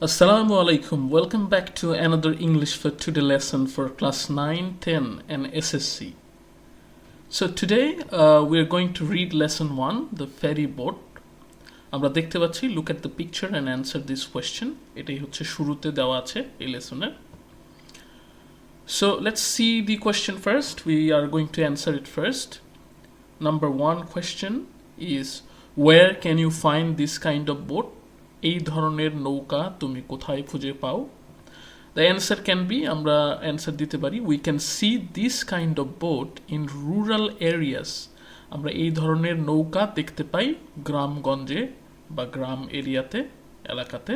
Assalamu alaikum. Welcome back to another English for Today lesson for class 9, 10 and SSC. So today we are going to read lesson 1, the ferry boat. আমরা দেখতে পাচ্ছি, look at the picture and answer this question. এটাই হচ্ছে শুরুতে দেওয়া আছে এই লেসনের. So let's see the question first. We are going to answer it first. Number 1 question is, where can you find this kind of boat? এই ধরনের নৌকা তুমি কোথায় খুঁজে পাও? The answer can be, আমরা অ্যান্সার দিতে পারি, we can see this kind of boat in rural areas. আমরা এই ধরনের নৌকা দেখতে পাই গ্রামগঞ্জে বা গ্রাম এরিয়াতে, এলাকাতে,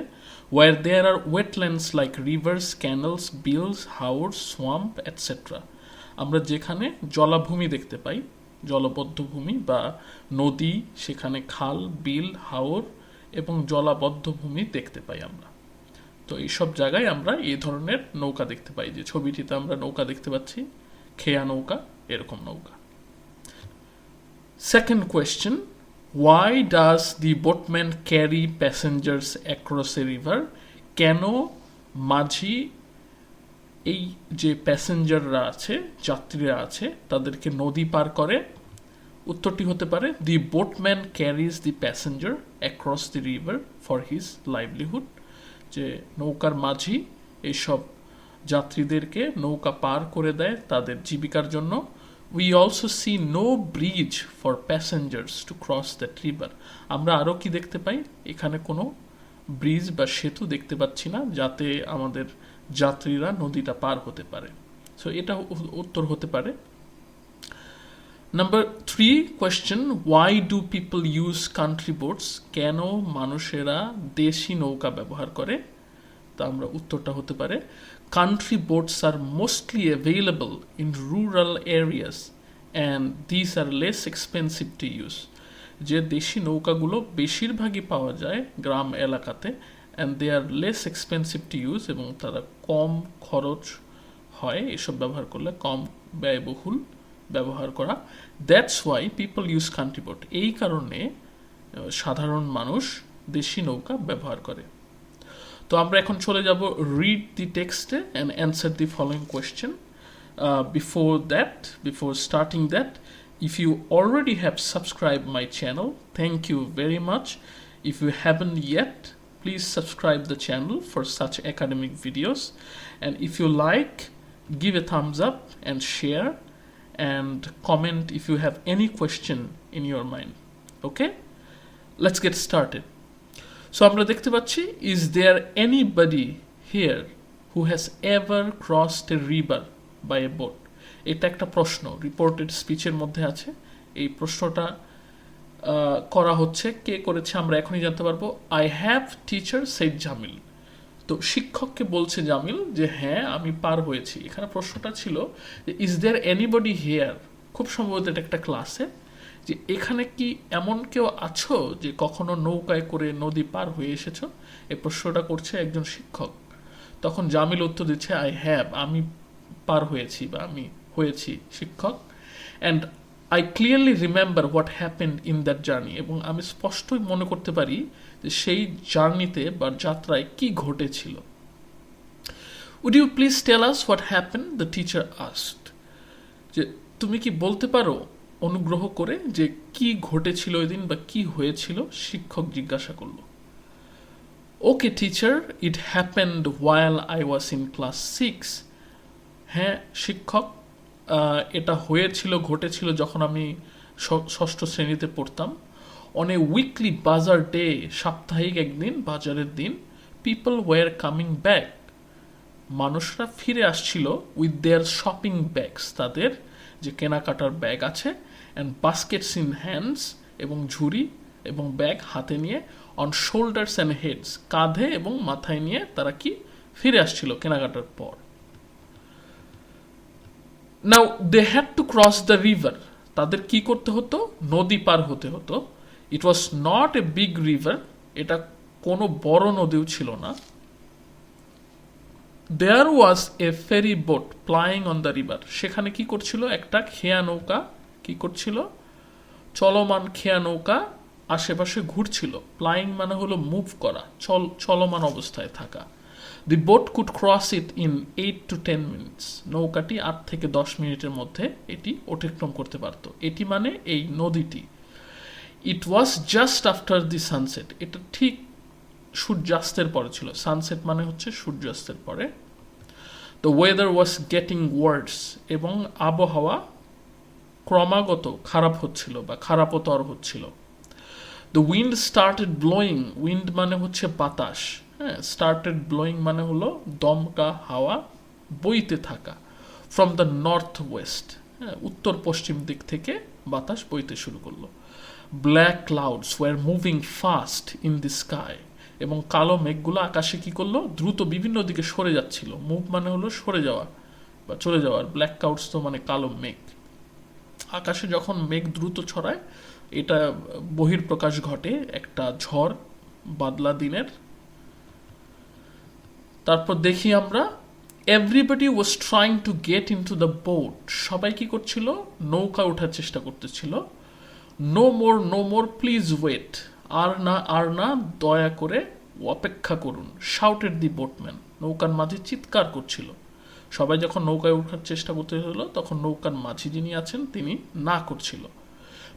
where there are wetlands like rivers, canals, bills, haors, swamp, etc. আমরা যেখানে জলাভূমি দেখতে পাই, জলবদ্ধ ভূমি বা নদী, সেখানে খাল, বিল, হাওর এবং জলাবদ্ধ ভূমি দেখতে পাই আমরা। তো এইসব জায়গায় আমরা এই ধরনের নৌকা দেখতে পাই, যে ছবিটিতে আমরা নৌকা দেখতে পাচ্ছি, খেয়া নৌকা, এরকম নৌকা। Second question, why does the boatman carry passengers across a river? কেন মাঝি এই যে প্যাসেঞ্জাররা আছে, যাত্রীরা আছে, তাদেরকে নদী পার করে? উত্তরটি হতে পারে, the boatman carries the passenger across the river for his livelihood. যে নৌকার মাঝি এইসব যাত্রীদেরকে নৌকা পার করে দেয় তাদের জীবিকার জন্য। We also see no bridge for passengers to cross that river. আমরা আরও কি দেখতে পাই? এখানে কোনো ব্রিজ বা সেতু দেখতে পাচ্ছি না যাতে আমাদের যাত্রীরা নদীটা পার হতে পারে। সো এটা উত্তর হতে পারে। Number 3 question, why do people use country boats? কেন মানুষেরা দেশি নৌকা ব্যবহার করে? তা আমরা উত্তরটা হতে পারে, country boats are mostly available in rural areas and these are less expensive to use. যে দেশি নৌকাগুলো বেশিরভাগই পাওয়া যায় গ্রাম এলাকাতে, and they are less expensive to use, এবং তারা কম খরচ হয় এসব ব্যবহার করলে, কম ব্যয়বহুল ব্যবহার করা। That's why people use country boat. এই কারণে সাধারণ মানুষ দেশি নৌকা ব্যবহার করে। তো আমরা এখন চলে যাব রিড দি টেক্সটে and answer the following question. Before starting that, if you already have subscribed my channel, thank you very much. If you haven't yet, please subscribe the channel for such academic videos, and if you like, give a thumbs up and share and comment if you have any question in your mind. Okay, let's get started. So আমরা দেখতে পাচ্ছি, is there anybody here who has ever crossed a river by a boat? এটা একটা প্রশ্ন, reported স্পিচের মধ্যে আছে। এই প্রশ্নটা করা হচ্ছে, কে করেছে আমরা এখনই জানতে পারবো। I have teacher said Jamil. তো শিক্ষককে বলছে জামিল যে হ্যাঁ আমি পার হয়েছি। এখানে প্রশ্নটা ছিল যে ইজ দেয়ার এনিবডি হিয়ার, খুব সম্ভবত এটা একটা ক্লাসে, যে এখানে কি এমন কেউ আছো যে কখনো নৌকায় করে নদী পার হয়ে এসেছো? এই প্রশ্নটা করছে একজন শিক্ষক। তখন জামিল উত্তর দিচ্ছে, আই হ্যাভ, আমি পার হয়েছি বা আমি হয়েছি শিক্ষক। And I clearly remember what happened in that journey, এবং আমি স্পষ্টই মনে করতে পারি যে সেই জার্নিতে বা যাত্রায় কি ঘটেছিল। Would you please tell us what happen, the teacher asked. যে তুমি কি বলতে পারো অনুগ্রহ করে যে কি ঘটেছিল ওই দিন বা কি হয়েছিল? শিক্ষক জিজ্ঞাসা করল। Okay teacher, it happened while I was in class 6। হ্যাঁ শিক্ষক, এটা হয়েছিল, ঘটেছিল যখন আমি ষষ্ঠ শ্রেণীতে পড়তাম। অন এ উইকলি বাজার ডে, সাপ্তাহিক একদিন, বাজারের দিন, পিপল ওয়ার কামিং ব্যাক, মানুষরা ফিরে আসছিল, উইথ দেয়ার শপিং ব্যাগস, তাদের যে কেনাকাটার ব্যাগ আছে, অ্যান্ড বাস্কেটস ইন হ্যান্ডস, এবং ঝুড়ি এবং ব্যাগ হাতে নিয়ে, অন শোল্ডার্স অ্যান্ড হেডস, কাঁধে এবং মাথায় নিয়ে তারা কি ফিরে আসছিল কেনাকাটার পর। Now they had to cross the river, তাদের কি করতে হতো? নদী পার হতে হতো। It was not a big river, এটা কোনো বড় নদীও ছিল না। There was a ferry boat plying on the river, সেখানে কি করছিল? একটা খেয়া নৌকা কি করছিল? চলমান খেয়া নৌকা আশেপাশে ঘুরছিল। প্লাইং মানে হলো মুভ করা, চলমান অবস্থায় থাকা। The boat could cross it in 8 to 10 minutes। নৌকাটি 8 থেকে 10 মিনিটের মধ্যে এটি অতিক্রম করতে পারত। এটি মানে এই নদীটি। It was just after the sunset. এটা ঠিক সূর্যাস্তের পরে ছিল। সানসেট মানে হচ্ছে সূর্যাস্তের পরে। দ্য ওয়েদার ওয়াজ গেটিং ওয়ার্স। এবং আবহাওয়া ক্রমাগত খারাপ হচ্ছিল বা খারাপতর হচ্ছিল। The wind started blowing. Wind মানে হচ্ছে বাতাস। হ্যাঁ, স্টার্টেড ব্লোয়িং মানে হলো দমকা হাওয়া বইতে থাকা। From the north west. হ্যাঁ, উত্তর পশ্চিম দিক থেকে বাতাস বইতে শুরু করলো। Black clouds were moving fast in the sky. এবং কালো মেঘগুলো আকাশে কি করলো, দ্রুত বিভিন্ন দিকে সরে যাচ্ছিল। মুভ মানে হলো সরে যাওয়া বা চলে যাওয়ার। ব্ল্যাক ক্লাউডস তো মানে কালো মেঘ। আকাশে যখন মেঘ দ্রুত ছড়ায়, এটা বহির্প্রকাশ ঘটে একটা ঝড় বাদলা দিনের। তারপর দেখি আমরা, everybody was trying to get into the boat. সবাই কি করছিল, নৌকা ওঠার চেষ্টা করতেছিল। No more please wait. আর না দয়া করে অপেক্ষা করুন। Shouted the boatman. নৌকার মাঝে চিৎকার করছিল। সবাই যখন নৌকায় ওঠার চেষ্টা করতে হলো, তখন নৌকার মাঝি যিনি আছেন তিনি না করছিল।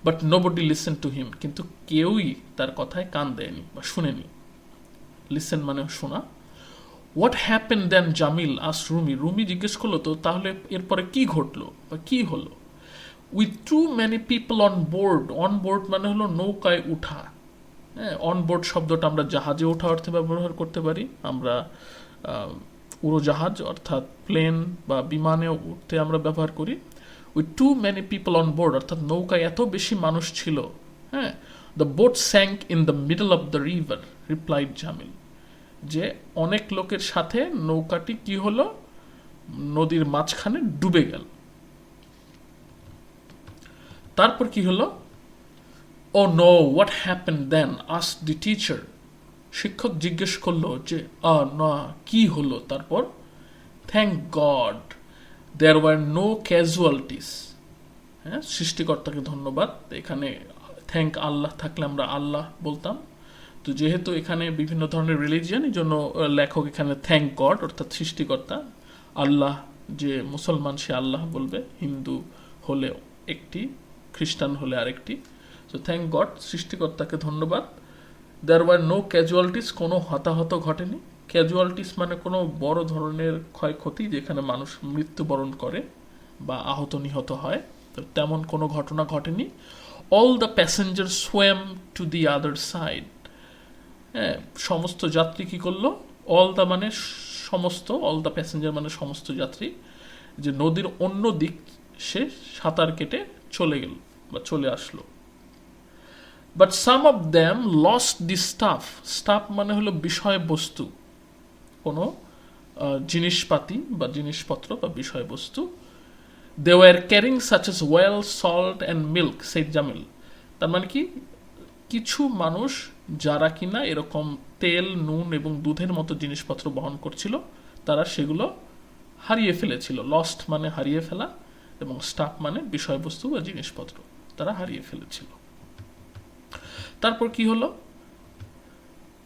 But nobody listen to him. কিন্তু কেউই তার কথায় কান দেয়নি বা শুনেনি। লিসেন মানে শোনা। হোয়াট হ্যাপেন দেন জামিল আস রুমি। রুমি জিজ্ঞেস করলো, তো তাহলে এরপরে কি ঘটলো বা কি হলো। With too many people on board মানে হলো নৌকায় উঠা। হ্যাঁ, অনবোর্ড শব্দটা আমরা জাহাজে ওঠা অর্থে ব্যবহার করতে পারি। আমরা উড়োজাহাজ অর্থাৎ প্লেন বা বিমানে উঠতে আমরা ব্যবহার করি। With too many people on board অর্থাৎ নৌকায় এত বেশি মানুষ ছিল। হ্যাঁ, the boat sank in the middle of the river replied Jamil. যে অনেক লোকের সাথে নৌকাটি কি হলো, নদীর মাঝখানে ডুবে গেল। তারপর কি হলো, oh no what happen then ask the teacher. শিক্ষক জিজ্ঞেস করলো যে না কি হলো তারপর। Thank god there were no casualties. হ্যাঁ, সৃষ্টিকর্তাকে ধন্যবাদ। এখানে থ্যাংক আল্লাহ থাকলে আমরা আল্লাহ বলতাম। তো যেহেতু এখানে বিভিন্ন ধরনের রিলিজিয়ান, এই জন্য লেখক এখানে থ্যাংক গড অর্থাৎ সৃষ্টিকর্তা। আল্লাহ, যে মুসলমান সে আল্লাহ বলবে, হিন্দু হলে একটি, খ্রিস্টান হলে আরেকটি। তো থ্যাংক গড, সৃষ্টিকর্তাকে ধন্যবাদ। দেয়ার ওয়ার নো ক্যাজুয়ালিটিস, কোনো হতাহত ঘটেনি। ক্যাজুয়ালিটিস মানে কোনো বড় ধরনের ক্ষয়ক্ষতি, যেখানে মানুষ মৃত্যুবরণ করে বা আহত নিহত হয়, তো তেমন কোনো ঘটনা ঘটেনি। All the passenger swam to the other side. হ্যাঁ, সমস্ত যাত্রী কি করলো, অল দ্য মানে সমস্ত, অল দ্য প্যাসেঞ্জার মানে সমস্ত যাত্রী, যে নদীর অন্য দিক সে সাঁতার কেটে চলে গেল বা চলে আসলো। But some of them lost the stuff মানে হলো বিষয়বস্তু, কোনো জিনিসপাতি বা জিনিসপত্র বা বিষয়বস্তু। They were carrying such as well salt and milk said Jamil. তার মানে কি, কিছু মানুষ যারা কিনা এরকম তেল, নুন এবং দুধের মতো জিনিসপত্র বহন করছিল, তারা সেগুলো হারিয়ে ফেলেছিল। লস্ট মানে হারিয়ে ফেলা, এবং স্টাফ মানে বিষয়বস্তু বা জিনিসপত্র, তারা হারিয়ে ফেলেছিল। তারপর কি হলো,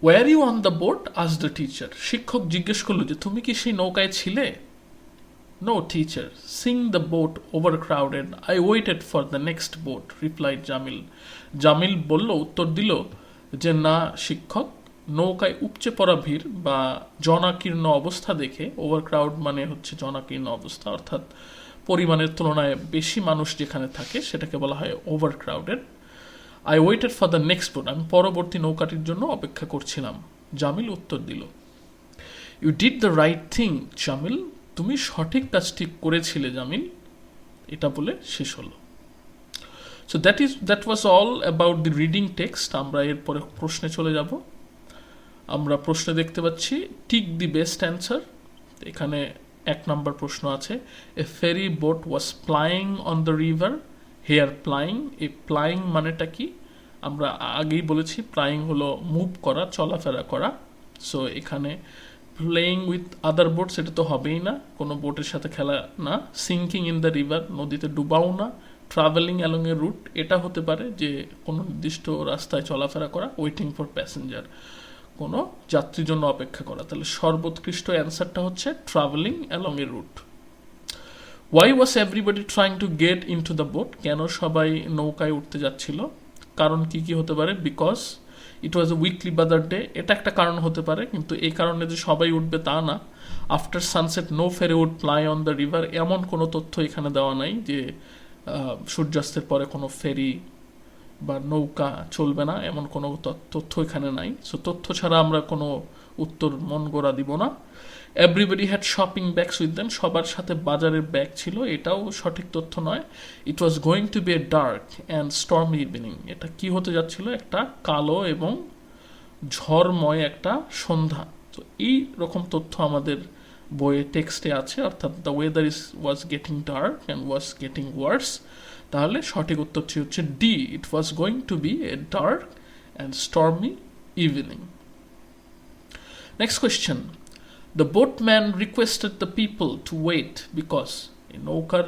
were you on the boat আস দ্য টিচার। শিক্ষক জিজ্ঞেস করলো যে তুমি কি সেই নৌকায় ছিলে। No teacher, since the boat overcrowded, I waited for the next boat replied Jamil. Jamil বলল, উত্তর দিল যে না শিক্ষক, নৌকায় উপচে পড়া ভিড় বা জনাকীর্ণ অবস্থা দেখে, ওভারক্রাউড মানে হচ্ছে জনাকীর্ণ অবস্থা, অর্থাৎ পরিমাণের তুলনায় বেশি মানুষ যেখানে থাকে সেটাকে বলা হয় overcrowded. I waited for the next boat, আমি পরবর্তী নৌকাটির জন্য অপেক্ষা করছিলাম। জামিল উত্তর দিল, you did the right thing Jamil, তুমি সঠিক কাজটি করেছিলে জামিল। এটা বলে শেষ হলো। So that was all about the reading text. আমরা এরপরে প্রশ্নে চলে যাব। আমরা প্রশ্নে দেখতে পাচ্ছি টিক দি বেস্ট অ্যান্সার। এখানে 1 নম্বর প্রশ্ন আছে, a ferry boat was plying on the river. Here plying, এই প্লাইং মানেটা কি আমরা আগেই বলেছি, প্লাইং হলো মুভ করা, চলাফেরা করা। সো এখানে প্লেইং উইথ আদার বোটস, এটা তো হবেই না, কোনো বোটের সাথে খেলা না। সিঙ্কিং ইন দ্য রিভার, নদীতে ডুবাও না। ট্রাভেলিং অ্যালং এ রুট এটা হতে পারে যে কোনো নির্দিষ্ট রাস্তায় চলাফেরা করা, ওয়েটিং ফর প্যাসেঞ্জার, কোনো যাত্রীর জন্য অপেক্ষা করা। তাহলে সর্বোৎকৃষ্ট অ্যান্সারটা হচ্ছে travelling along a route. Why was everybody trying to get into the boat, কেন সবাই নৌকায় উঠতে যাচ্ছিল? কারণ কি কি হতে পারে? Because it was a weekly bother day, এটা একটা কারণ হতে পারে, কিন্তু এই কারণে যে সবাই উঠবে তা না। After sunset no ferry would ply on the river, এমন কোনো তথ্য এখানে দেওয়া নাই যে সূর্যাস্তের পরে কোনো ফেরি বা নৌকা চলবে না, এমন কোনো তথ্য এখানে নাই। সো তথ্য ছাড়া আমরা কোনো উত্তর মন গড়া দিব না। Everybody had shopping bags with them, সবার সাথে বাজারের ব্যাগ ছিল, এটাও সঠিক তথ্য নয়। It was going to be a dark and storm evening, এটা কি হতে যাচ্ছিল? একটা কালো এবং ঝড়ময় একটা সন্ধ্যা। তো এই রকম তথ্য আমাদের বইয়ে টেক্সটে আছে, অর্থাৎ the weather was getting dark and was getting worse. তাহলে সঠিক উত্তরটি হচ্ছে D, it was going to be a dark and stormy evening. Next question, the boatman requested the people to wait because, এই নৌকার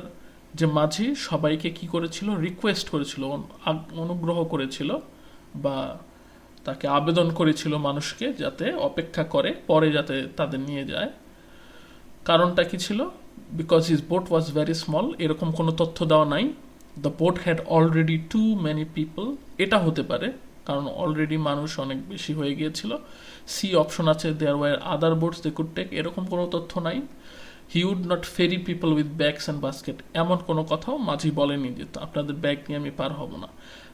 যে মাঝি সবাইকে কি করেছিল? রিকোয়েস্ট করেছিল, অনুগ্রহ করেছিল বা তাকে আবেদন করেছিল মানুষকে যাতে অপেক্ষা করে, পরে যাতে তাদের নিয়ে যায়। কারণটা কি ছিল? Because his boat was very small, এরকম কোনো তথ্য দেওয়া নাই। The boat had already too many people, এটা হতে পারে কারণ অলরেডি মানুষ অনেক বেশি হয়ে গিয়েছিল। সি অপশন আছে, there were other boats they could take, এরকম কোনো তথ্য নাই। He would not ferry people with bags and basket, এমন কোনো কথাও মাঝি বলেনি যে আপনাদের ব্যাগ নিয়ে আমি পার হব না।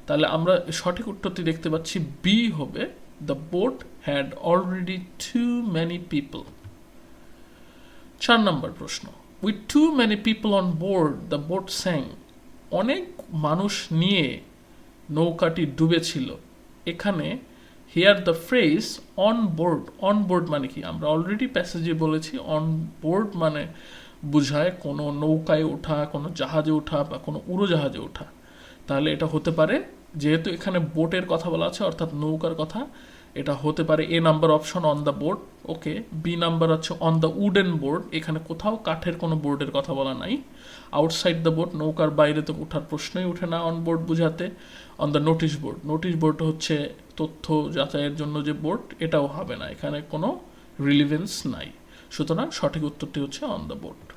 তাহলে আমরা সঠিক উত্তরটি দেখতে পাচ্ছি বি হবে, the boat had already too many people. 4 number প্রশ্ন, with too many people on board the boat sank, অনেক মানুষ নিয়ে নৌকাটি ডুবেছিল। এখানে here the phrase on board, on board মানে কি? আমরা অলরেডি প্যাসেজে বলেছি অন বোর্ড মানে বুঝায় কোনো নৌকায় ওঠা, কোনো জাহাজে ওঠা বা কোনো উড়োজাহাজে ওঠা। তাহলে এটা হতে পারে, যেহেতু এখানে বোটের কথা বলা আছে অর্থাৎ নৌকার কথা, এটা হতে পারে A number option on the board. Okay, B number হচ্ছে অন দ্য উডেন বোর্ড, এখানে কোথাও কাঠের কোনো বোর্ডের কথা বলা নাই। আউটসাইড দ্য বোর্ড, নৌকার বাইরে তো ওঠার প্রশ্নই উঠে না অন বোর্ড বুঝাতে। On the notice board, notice board হচ্ছে তথ্য যাচাইয়ের জন্য যে বোর্ড, এটাও হবে না, এখানে কোনো রিলিভেন্স নাই। সুতরাং সঠিক উত্তরটি হচ্ছে on the board.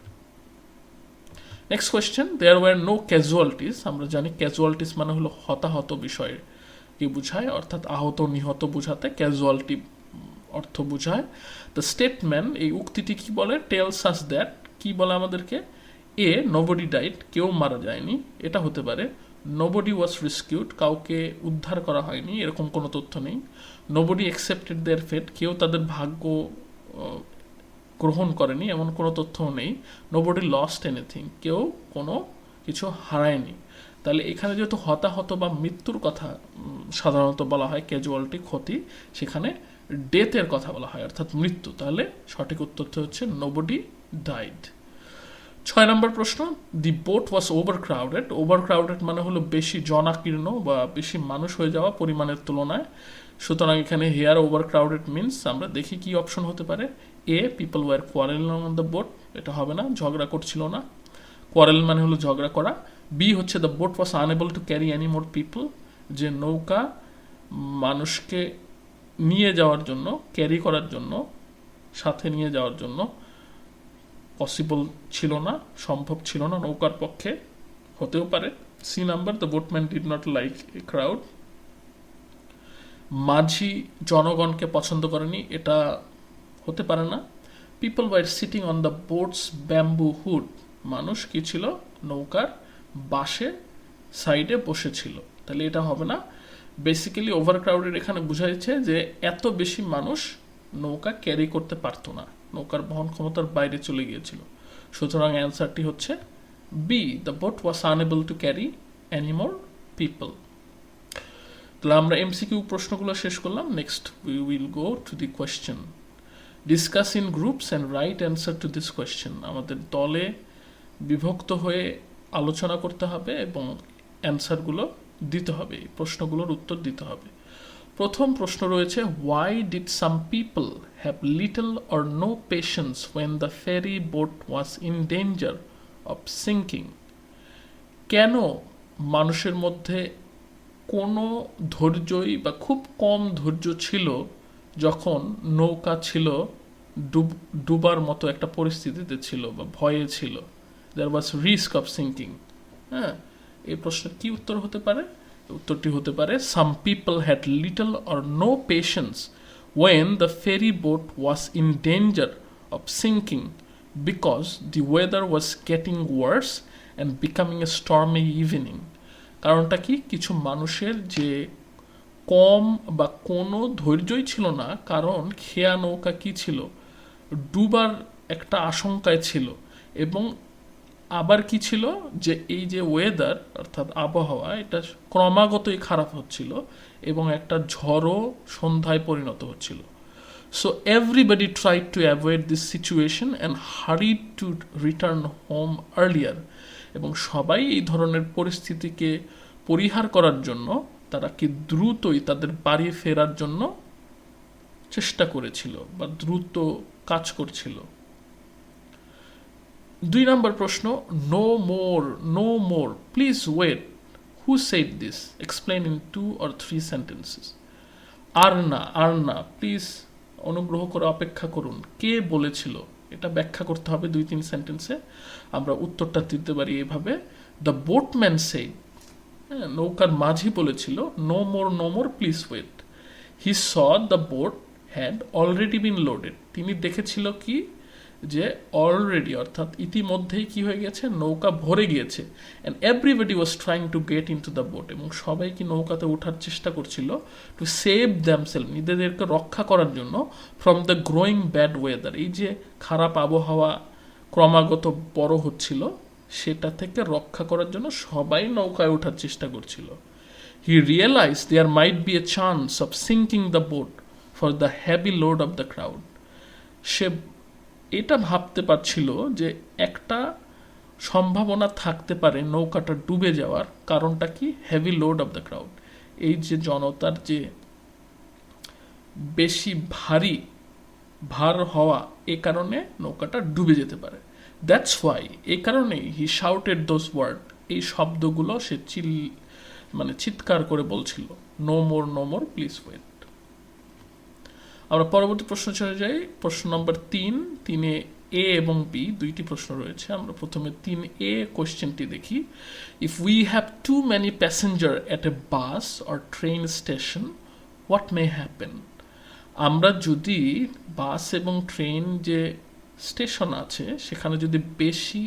Next question, there were no casualties, আমরা জানি ক্যাজুয়ালিটিস মানে হলো হতাহত বিষয় কি বুঝায়, অর্থাৎ আহত নিহত বুঝাতে ক্যাজুয়ালিটি অর্থ বুঝায়। দ্য স্টেটম্যান, এই উক্তিটি কি বলে? টেলস আস দ্যাট, কি বলে আমাদেরকে? এ নোবডি ডাইড, কেউ মারা যায়নি, এটা হতে পারে। নোবডি ওয়াজ রেস্কিউড, কাউকে উদ্ধার করা হয়নি, এরকম কোনো তথ্য নেই। নোবডি অ্যাকসেপ্টেড দেয়ার ফেট, কেউ তাদের ভাগ্য গ্রহণ করেনি, এমন কোনো তথ্যও নেই। নোবডি লস্ট এনিথিং, কেউ কোনো কিছু হারায়নি। তাহলে এখানে যেহেতু হতাহত বা মৃত্যুর কথা সাধারণত বলা হয়, ক্যাজুয়ালিটি ক্ষতি, সেখানে ডেথের কথা বলা হয় অর্থাৎ মৃত্যু। তাহলে সঠিক উত্তরটি হচ্ছে নোবডি ডাইড। 6 নম্বর প্রশ্ন, দি বোট ওয়াজ ওভারক্রাউডেড, ওভারক্রাউডেড মানে হলো বেশি জনাকীর্ণ বা বেশি মানুষ হয়ে যাওয়া পরিমাণের তুলনায়। সুতরাং এখানে হেয়ার ওভারক্রাউডেড মিনস, আমরা দেখি কি অপশন হতে পারে। A people were quarrelling on the boat, এটা হবে না, ঝগড়া করছিল না, কোয়ারেল মানে হলো ঝগড়া করা। বি হচ্ছে the boat was unable to carry any more people, যে নৌকা মানুষকে নিয়ে যাওয়ার জন্য, ক্যারি করার জন্য, সাথে নিয়ে যাওয়ার জন্য পসিবল ছিল না, সম্ভব ছিল না নৌকার পক্ষে, হতেও পারে। C number, the boatman did not like a crowd, মাঝি জনগণকে পছন্দ করেনি, এটা হতে পারে না। People were sitting on the boats bamboo hood, মানুষ কি ছিল? নৌকার বাঁশে সাইডে বসেছিল, তাহলে এটা হবে না। বেসিক্যালি ওভারক্রাউডেড এখানে বুঝাইছে যে এত বেশি মানুষ নৌকা ক্যারি করতে পারতো না, নৌকার বহন ক্ষমতার বাইরে চলে গিয়েছিল। সুতরাং অ্যান্সারটি হচ্ছে B, the boat was unable to carry any more people. তাহলে আমরা এমসিকিউ প্রশ্নগুলো শেষ করলাম। Next we will go to the question. Discuss in groups and write answer to this question, আমাদের দলে বিভক্ত হয়ে আলোচনা করতে হবে এবং অ্যান্সারগুলো দিতে হবে, এই প্রশ্নগুলোর উত্তর দিতে হবে। প্রথম প্রশ্ন রয়েছে, why did some people have little or no patience when the ferry boat was in danger of sinking? কেন মানুষের মধ্যে কোনো ধৈর্যই বা খুব কম ধৈর্য ছিল যখন নৌকা ছিল ডুবার মতো একটা পরিস্থিতিতে ছিল বা ভয়ে ছিল, দেয়ার ওয়াজ রিস্ক অফ সিঙ্কিং। হ্যাঁ, এই প্রশ্নের কি উত্তর হতে পারে? উত্তরটি হতে পারে some people had little or no patience when the ferry boat was in danger of sinking because the weather was getting worse and becoming a stormy evening. কারণটা কি? কিছু মানুষের যে কম বা কোনো ধৈর্যই ছিল না, কারণ খেয়া নৌকা কি ছিল, ডুবার একটা আশঙ্কায় ছিল, এবং আবার কি ছিল যে এই যে ওয়েদার অর্থাৎ আবহাওয়া এটা ক্রমাগতই খারাপ হচ্ছিল এবং একটা ঝড়ো সন্ধ্যায় পরিণত হচ্ছিল। So everybody tried to avoid this situation and হারিড to return home earlier. এবং সবাই এই ধরনের পরিস্থিতিকে পরিহার করার জন্য তারা কি দ্রুতই তাদের বাড়ি ফেরার জন্য চেষ্টা করেছিল বা দ্রুত কাজ করছিল। 2 নম্বর প্রশ্ন, no more please wait, who said this, explain in 2 or 3 sentences. আর না প্লিজ অনুগ্রহ করে অপেক্ষা করুন, কে বলেছিল, এটা ব্যাখ্যা করতে হবে 2-3 সেন্টেন্সে। আমরা উত্তরটা দিতে পারি এভাবে, দ্য বোটম্যান সেড, নৌকার মাঝি বলেছিল, no more please wait. He saw the boat had already been loaded, তিনি দেখেছিল কি যে অলরেডি অর্থাৎ ইতিমধ্যেই কি হয়ে গেছে, নৌকা ভরে গিয়েছে। And everybody was trying to get into the boat, এবং সবাই কি নৌকাতে ওঠার চেষ্টা করছিল, টু সেভ দ্যামসেলফ, নিজেদেরকে রক্ষা করার জন্য, from the growing bad weather, এই যে খারাপ আবহাওয়া ক্রমাগত বড় হচ্ছিল সেটা থেকে রক্ষা করার জন্য সবাই নৌকায় ওঠার চেষ্টা করছিল। He realize there might be a chance of sinking the boat for the heavy load of the crowd. সে এটা ভাবতে পারছিল যে একটা সম্ভাবনা থাকতে পারে নৌকাটা ডুবে যাওয়ার, কারণটা কি, heavy load of the crowd, এই যে জনতার যে বেশি ভার হওয়া, এ কারণে নৌকাটা ডুবে যেতে পারে। দ্যাটস ওয়াই, এই কারণেই হি শাউটেড দোজ ওয়ার্ড, এই শব্দগুলো সে চিৎকার করে বলছিল, নো মোর প্লিজ ওয়েট। আমরা পরবর্তী প্রশ্ন চলে যাই, প্রশ্ন নম্বর 3 এ এবং বি দুইটি প্রশ্ন রয়েছে। আমরা প্রথমে 3A কোয়েশ্চেনটি দেখি। If we have to many passenger at A bus or train station, what may happen. আমরা যদি বাস এবং ট্রেন যে স্টেশন আছে সেখানে যদি বেশি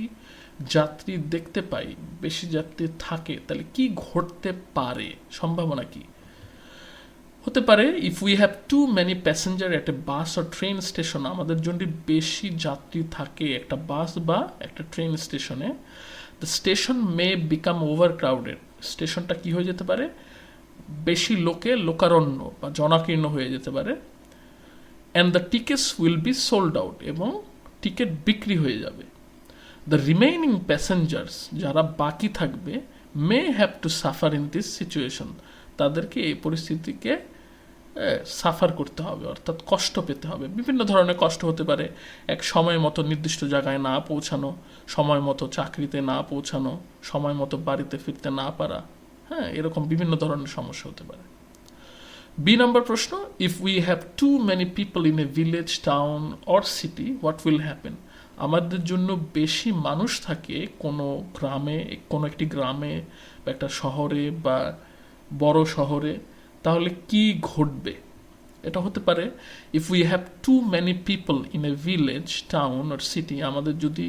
যাত্রী দেখতে পাই, বেশি যাত্রী থাকে, তাহলে কি ঘটতে পারে, সম্ভাবনা কি হতে পারে? If we have to many passenger at A bus or train station, আমাদের যদি বেশি যাত্রী থাকে একটা বাস বা একটা ট্রেন স্টেশনে, the station May become overcrowded, স্টেশনটা কি হয়ে যেতে পারে, বেশি লোকারণ্য বা জনাকীর্ণ হয়ে যেতে পারে। And the tickets will be sold out, এবং টিকিট বিক্রি হয়ে যাবে। দ্য রিমেইনিং প্যাসেঞ্জার্স, যারা বাকি থাকবে, may have to suffer in this situation, তাদেরকে এই পরিস্থিতিকে সাফার করতে হবে, অর্থাৎ কষ্ট পেতে হবে। বিভিন্ন ধরনের কষ্ট হতে পারে, এক সময় মতো নির্দিষ্ট জায়গায় না পৌঁছানো, সময় মতো চাকরিতে না পৌঁছানো, সময় মতো বাড়িতে ফিরতে না পারা, হ্যাঁ, এরকম বিভিন্ন ধরনের সমস্যা হতে পারে। বি নম্বর প্রশ্ন, if we have to many people in a village, town or city, what will happen. আমাদের জন্য বেশি মানুষ থাকে কোনো গ্রামে, কোনো একটি গ্রামে বা একটা শহরে বা বড় শহরে, তাহলে কি ঘটবে? এটা হতে পারে, if we have to many people in a village, town or city, আমাদের যদি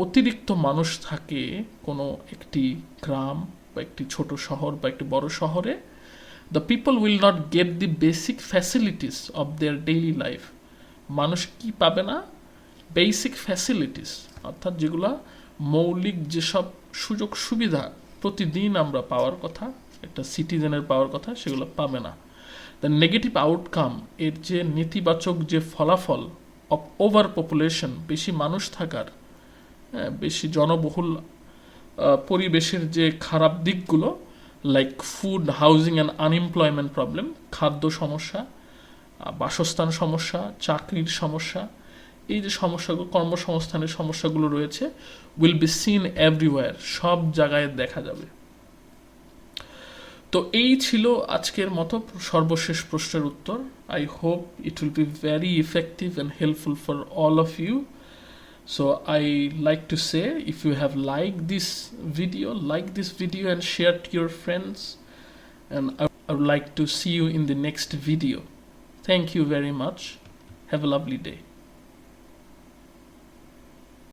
অতিরিক্ত মানুষ থাকে কোনো একটি গ্রাম বা একটি ছোট শহর বা একটি বড় শহরে, the people will not get the basic facilities of their daily life. মানুষ কি পাবে না? বেসিক ফ্যাসিলিটিস, অর্থাৎ যেগুলো মৌলিক যেসব সুযোগ সুবিধা প্রতিদিন আমরা পাওয়ার কথা, একটা সিটিজেনের পাওয়ার কথা, সেগুলো পাবে না। দ্য নেগেটিভ আউটকাম, এর যে নেতিবাচক যে ফলাফল অফ ওভার পপুলেশন, বেশি মানুষ থাকার, বেশি জনবহুল পরিবেশের যে খারাপ দিকগুলো, like food, housing and unemployment problem, খাদ্য সমস্যা, বাসস্থান সমস্যা, চাকরির সমস্যা, এই যে সমস্যাগুলো, কর্মসংস্থানের সমস্যাগুলো রয়েছে, উইল বি সিন এভরিওয়্যার, সব জায়গায় দেখা যাবে। তো এই ছিল আজকের মতো সর্বশেষ প্রশ্নের উত্তর। I hope it will be very effective and helpful for all of you. So I like to say, if you have liked this video and share to your friends, and I would like to see you in the next video. Thank you very much. Have a lovely day.